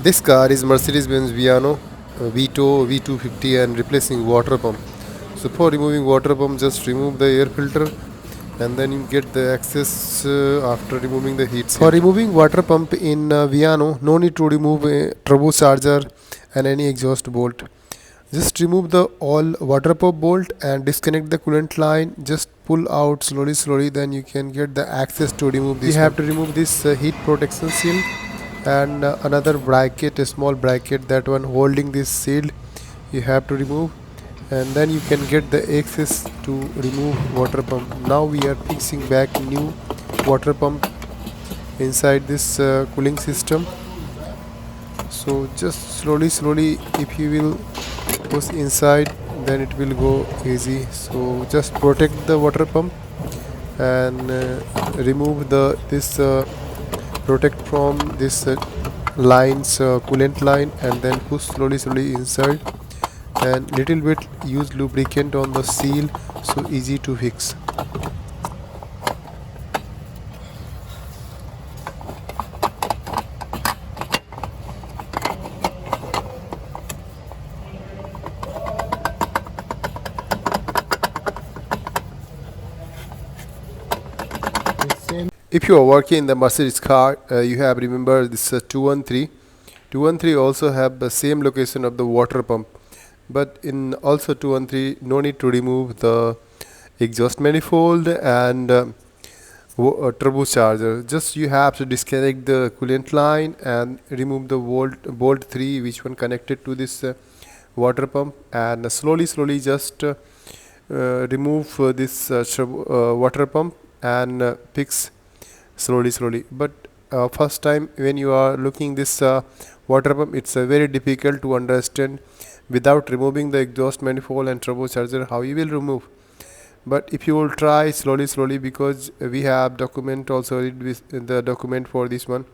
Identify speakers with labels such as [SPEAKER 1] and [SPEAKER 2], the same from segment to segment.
[SPEAKER 1] This car is Mercedes-Benz Vito v250 and replacing water pump. So for removing water pump, just remove the air filter and then you get the access after removing the heat sink. For removing water pump in no need to remove a turbocharger and any exhaust bolt. Just remove the all water pump bolt and disconnect the coolant line. Just pull out slowly, then you can get the access to remove this. You have to remove this heat protection seal and another bracket, a small bracket, that one holding this seal you have to remove, and then you can get the access to remove water pump. Now we are fixing back new water pump inside this cooling system. So just slowly if you will push inside, then it will go easy. So just protect the water pump and remove the this protect from this lines coolant line, and then push slowly inside, and little bit use lubricant on the seal, so easy to fix. If you are working in the Mercedes car, you have remember this 213. 213 also have the same location of the water pump, but in also 213 no need to remove the exhaust manifold and turbocharger. Just you have to disconnect the coolant line and remove the bolt 3 which one connected to this water pump, and slowly just remove this water pump and fix slowly. But first time when you are looking this water pump, it's very difficult to understand without removing the exhaust manifold and turbocharger how you will remove. But if you will try slowly, because we have document also, read with the document for this one,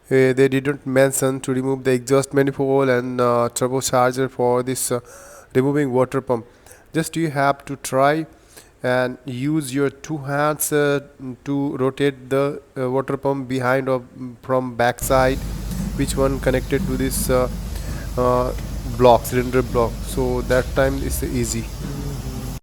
[SPEAKER 1] they didn't mention to remove the exhaust manifold and turbocharger for this removing water pump. Just you have to try and use your two hands to rotate the water pump behind or from back side, which one connected to this cylinder block, so that time is easy.